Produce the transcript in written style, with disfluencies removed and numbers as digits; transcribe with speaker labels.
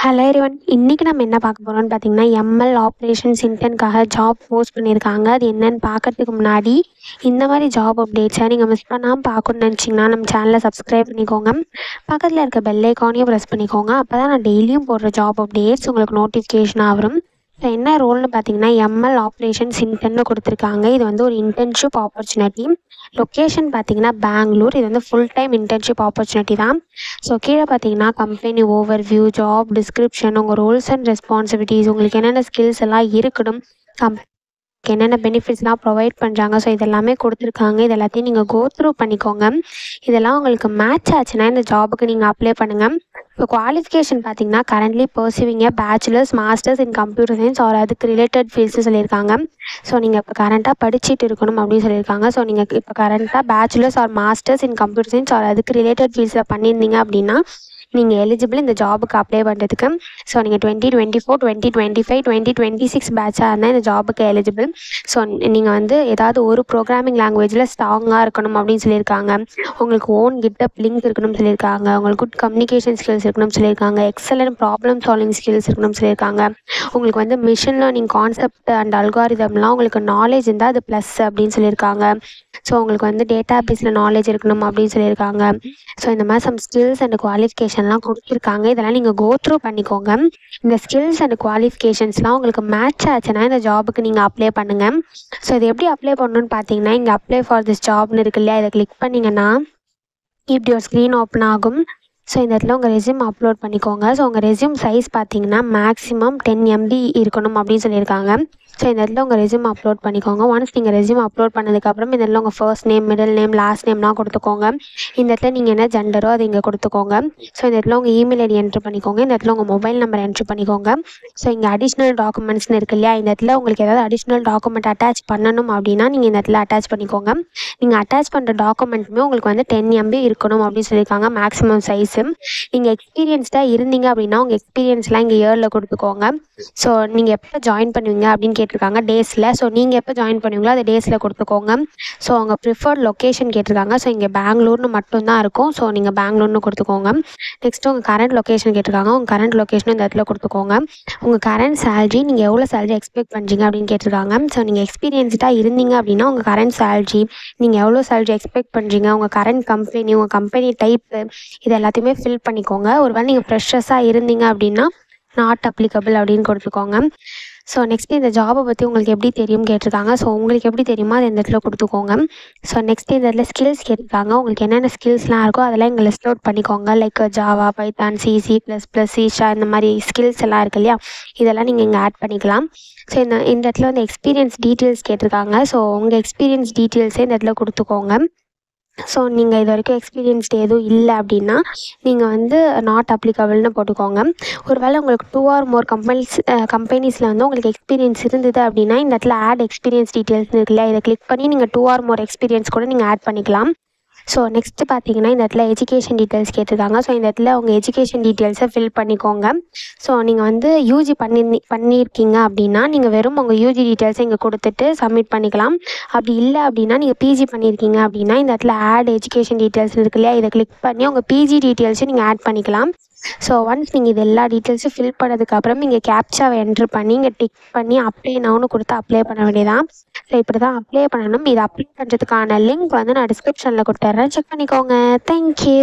Speaker 1: Hello everyone. இன்னைக்கு நம்ம என்ன பார்க்க போறோம்னு பார்த்தீங்கன்னா, எம்எல் ஆப்ரேஷன்ஸ் இன்டர்ன்க்காக ஜாப் போஸ்ட் பண்ணியிருக்காங்க. அது என்னன்னு பார்க்கறதுக்கு முன்னாடி, இந்த மாதிரி ஜாப் அப்டேட்ஸை நீங்கள் மிஸ் பண்ணாமல் பார்க்கணும்னு நினச்சிங்கன்னா, நம்ம சேனலை சப்ஸ்கிரைப் பண்ணிக்கோங்க. பக்கத்தில் இருக்க பெல் ஐக்கானையும் ப்ரெஸ் பண்ணிக்கோங்க. அப்போ தான் நான் டெய்லியும் போடுற ஜாப் அப்டேட்ஸ் உங்களுக்கு நோட்டிஃபிகேஷனாக வரும். இப்போ என்ன ரோல்னு பார்த்தீங்கன்னா, எம்எல் ஆப்ரேஷன்ஸ் இன்டர்ன்னு கொடுத்துருக்காங்க. இது வந்து ஒரு இன்டர்ன்ஷிப் ஆப்பர்ச்சுனிட்டி. லொக்கேஷன் பார்த்தீங்கன்னா பெங்களூர். இது வந்து ஃபுல் டைம் இன்டர்ன்ஷிப் ஆப்பர்ச்சுனிட்டி தான். ஸோ கீழே பார்த்தீங்கன்னா கம்பெனி ஓவர்வியூ, ஜாப் டிஸ்கிரிப்ஷன், உங்கள் ரோல்ஸ் அண்ட் ரெஸ்பான்சிபிலிட்டிஸ், உங்களுக்கு என்னென்ன ஸ்கில்ஸ் எல்லாம் இருக்கணும், என்னென்ன பெனிஃபிட்ஸ்லாம் ப்ரொவைட் பண்ணுறாங்க, ஸோ இதெல்லாமே கொடுத்துருக்காங்க. இது எல்லாத்தையும் நீங்கள் கோ த்ரூ பண்ணிக்கோங்க. இதெல்லாம் உங்களுக்கு மேட்ச் ஆச்சுன்னா இந்த ஜாபுக்கு நீங்கள் அப்ளை பண்ணுங்கள். இப்போ குவாலிஃபிகேஷன் பார்த்தீங்கன்னா currently pursuing bachelors masters in computer science or அதுக்கு ரிலேட்டட் ஃபீல்ட்ஸு சொல்லியிருக்காங்க. ஸோ நீங்கள் இப்போ கரண்ட்டாக படிச்சுட்டு இருக்கணும் அப்படின்னு சொல்லியிருக்காங்க. ஸோ நீங்கள் இப்போ கரண்ட்டாக bachelors or masters in computer science or அதுக்கு ரிலேட்டட் ஃபீல்ட்ஸில் பண்ணியிருந்தீங்க அப்படின்னா நீங்கள் எலிஜிபிள் இந்த ஜாபுக்கு அப்ளை பண்ணுறதுக்கு. ஸோ நீங்கள் 2024, 2025, 2026 பேட்சாக இருந்தால் இந்த ஜாபுக்கு எலிஜிபிள். ஸோ நீங்கள் வந்து ஏதாவது ஒரு ப்ரோக்ராமிங் லாங்குவேஜில் ஸ்ட்ராங்காக இருக்கணும் அப்படின்னு சொல்லியிருக்காங்க. உங்களுக்கு ஓன் கிட்டப் லிங்க் இருக்கணும்னு சொல்லியிருக்காங்க. உங்களுக்கு குட் கம்யூனிகேஷன் ஸ்கில்ஸ் இருக்கணும்னு சொல்லியிருக்காங்க. எக்ஸலன்ட் ப்ராப்ளம் சால்விங் ஸ்கில்ஸ் இருக்கணும்னு சொல்லியிருக்காங்க. உங்களுக்கு வந்து மிஷின் லேர்னிங் கான்செப்ட் அண்ட் அல்காரிதம்லாம் உங்களுக்கு நாலேஜ் இருந்தால் அது ப்ளஸ் அப்படின்னு சொல்லியிருக்காங்க. ஸோ உங்களுக்கு வந்து டேட்டா பேஸில் நாலேஜ் இருக்கணும் அப்படின்னு சொல்லியிருக்காங்க. ஸோ இந்த மாதிரி சம் ஸ்கில்ஸ் அண்ட் குவாலிஃபிகேஷன்லாம் கொடுத்துருக்காங்க. இதெல்லாம் நீங்கள் கோ த்ரூ பண்ணிக்கோங்க. இந்த ஸ்கில்ஸ் அண்ட் குவாலிஃபிகேஷன்ஸ்லாம் உங்களுக்கு மேட்ச் ஆச்சுன்னா இந்த ஜாபுக்கு நீங்கள் அப்ளை பண்ணுங்கள். ஸோ இது எப்படி அப்ளை பண்ணணுன்னு பார்த்தீங்கன்னா, இங்கே அப்ளை ஃபார் திஸ் ஜாப்னு இருக்கு இல்லையா, இதை கிளிக் பண்ணிங்கன்னா இப்படி ஒரு ஸ்க்ரீன் ஓப்பன் ஆகும். ஸோ இந்த இடத்துல உங்கள் ரெஸ்யூம் அப்லோட் பண்ணிக்கோங்க. ஸோ உங்கள் ரெஸ்யூம் சைஸ் பார்த்தீங்கன்னா மேக்ஸிமம் 10 MB இருக்கணும் அப்படின்னு சொல்லியிருக்காங்க. ஸோ இந்த இடத்துல உங்கள் ரெஸ்யூம் அப்லோட் பண்ணிக்கோங்க. ஒன்ஸ் நீங்கள் ரெஸ்யூம் அப்லோட் பண்ணதுக்கப்புறம் இந்த இடத்துல உங்கள் first name, middle name, last நேம்லாம் கொடுத்துக்கோங்க. இந்த இடத்துல நீங்கள் என்ன ஜெண்டரோ அதை இங்கே கொடுத்துக்கோங்க. ஸோ இந்த இடத்துல உங்கள் இமெயில் ஐடி என்ட்ரு பண்ணிக்கோங்க. இந்த இடத்துல உங்கள் மொபைல் நம்பர் என்ட்ரு பண்ணிக்கோங்க. ஸோ இங்கே அடிஷ்னல் டாக்குமெண்ட்ஸ்னு இருக்கு இல்லையா, இந்த இடத்துல உங்களுக்கு ஏதாவது அடிஷ்னல் டாக்குமெண்ட் அட்டாச் பண்ணணும் அப்படின்னா நீங்கள் இந்த இடத்துல அட்டாச் பண்ணிக்கோங்க. நீங்கள் அட்டாச் பண்ணுற டாக்குமெண்ட்டுமே உங்களுக்கு வந்து 10 MB இருக்கணும் அப்படின்னு சொல்லியிருக்காங்க மேக்ஸிமம் சைஸு. நீங்கள் எக்ஸ்பீரியன்ஸ்டாக இருந்தீங்க அப்படின்னா உங்கள் எக்ஸ்பீரியன்ஸ்லாம் இங்கே இயரில் கொடுத்துக்கோங்க. ஸோ நீங்கள் எப்போ ஜாயின் பண்ணுவீங்க அப்படின்னு கேட்டிருக்காங்க டேஸில். ஸோ நீங்கள் எப்போ ஜாயின் பண்ணுவீங்களோ அதை டேஸில் கொடுத்துக்கோங்க. ஸோ அவங்க ப்ரிஃபர்ட் லொக்கேஷன் கேட்டிருக்காங்க. ஸோ இங்கே பெங்களூர்னு மட்டும்தான் இருக்கும். ஸோ நீங்கள் பெங்களூர்னு கொடுத்துக்கோங்க. நெக்ஸ்ட்டு உங்கள் கரண்ட் லொக்கேஷன் கேட்டிருக்காங்க. உங்கள் கரண்ட் லொக்கேஷனும் இந்த இடத்துல கொடுத்துக்கோங்க. உங்கள் கரண்ட் சேலரி நீங்கள் எவ்வளோ சேலரி எக்ஸ்பெக்ட் பண்ணுறீங்க அப்படின்னு கேட்டிருக்காங்க. ஸோ நீங்கள் எக்ஸ்பீரியன்ஸ்டாக இருந்தீங்க அப்படின்னா உங்கள் கரண்ட் சேலரி, நீங்கள் எவ்வளோ சேலரி எக்ஸ்பெக்ட் பண்ணுறீங்க, உங்கள் கரண்ட் கம்பெனி, உங்கள் கம்பெனி டைப்பு, இது எல்லாத்தையுமே ஃபில் பண்ணிக்கோங்க. ஒருவேளை நீங்கள் ஃப்ரெஷர்ஸாக இருந்தீங்க அப்படின்னா நாட் அப்ளிகபிள் அப்படின்னு கொடுத்துக்கோங்க. ஸோ நெக்ஸ்ட்டு இந்த ஜாபை பற்றி உங்களுக்கு எப்படி தெரியும் கேட்டிருக்காங்க. ஸோ உங்களுக்கு எப்படி தெரியுமோ அதை இந்த இடத்துல கொடுத்துக்கோங்க. ஸோ நெக்ஸ்ட்டு இந்த இடத்துல ஸ்கில்ஸ் கேட்டிருக்காங்க. உங்களுக்கு என்னென்ன ஸ்கில்ஸ்லாம் இருக்கோ அதெல்லாம் இங்கே லிஸ்ட் அவுட் பண்ணிக்கோங்க. Like Java, Python, C++, C# இந்த மாதிரி ஸ்கில்ஸ் எல்லாம் இருக்குது இல்லையா, இதெல்லாம் நீங்கள் இங்கே ஆட் பண்ணிக்கலாம். ஸோ இந்த இடத்துல வந்து எக்ஸ்பீரியன்ஸ் டீட்டெயில்ஸ் கேட்டிருக்காங்க. ஸோ உங்கள் எக்ஸ்பீரியன்ஸ் டீட்டெயில்ஸே இந்த இடத்துல கொடுத்துக்கோங்க. ஸோ நீங்கள் இது வரைக்கும் எக்ஸ்பீரியன்ஸ்டு எதுவும் இல்லை அப்படின்னா நீங்கள் வந்து நாட் அப்ளிகபிள்னு போட்டுக்கோங்க. ஒருவேளை உங்களுக்கு 2 or more கம்பெனிஸில் வந்து உங்களுக்கு எக்ஸ்பீரியன்ஸ் இருந்தது அப்படின்னா இந்த இடத்துல ஆட் எக்ஸ்பீரியன்ஸ் டீட்டெயில்ஸ்னு இருக்குல்ல, இதை கிளிக் பண்ணி நீங்கள் 2 or more எக்ஸ்பீரியன்ஸ் கூட நீங்கள் ஆட் பண்ணிக்கலாம். ஸோ நெக்ஸ்ட்டு பார்த்தீங்கன்னா இந்த இடத்துல எஜுகேஷன் டீட்டெயில்ஸ் கேட்டிருக்காங்க. ஸோ இந்த இடத்துல உங்கள் எஜுகேஷன் டீட்டெயில்ஸை ஃபில் பண்ணிக்கோங்க. ஸோ நீங்கள் வந்து யூஜி பண்ணியிருக்கீங்க அப்படின்னா நீங்கள் வெறும் உங்கள் யூஜி டீட்டெயில்ஸை இங்கே கொடுத்துட்டு சப்மிட் பண்ணிக்கலாம். அப்படி இல்லை அப்படின்னா நீங்கள் பிஜி பண்ணியிருக்கீங்க அப்படின்னா இந்த இடத்துல ஆட் எஜுகேஷன் டீட்டெயில்ஸ் இருக்கு இல்லையா, இதை கிளிக் பண்ணி உங்கள் பிஜி டீட்டெயில்ஸை நீங்கள் ஆட் பண்ணிக்கலாம். ஸோ ஒன்ஸ் நீங்கள் இது எல்லா டீட்டெயில்ஸும் ஃபில் பண்ணதுக்கப்புறம் நீங்கள் கேப்சாவை என்ட்ரு பண்ணி இங்கே டிக் பண்ணி அப்ளை நவுன்னு கொடுத்து அப்ளை பண்ண வேண்டியதான். ஸோ இப்படி தான் அப்ளை பண்ணணும். இது அப்ளை பண்ணுறதுக்கான லிங்க் வந்து நான் டிஸ்கிரிப்ஷனில் கொடுத்துட்றேன், செக் பண்ணிக்கோங்க. தேங்க்யூ.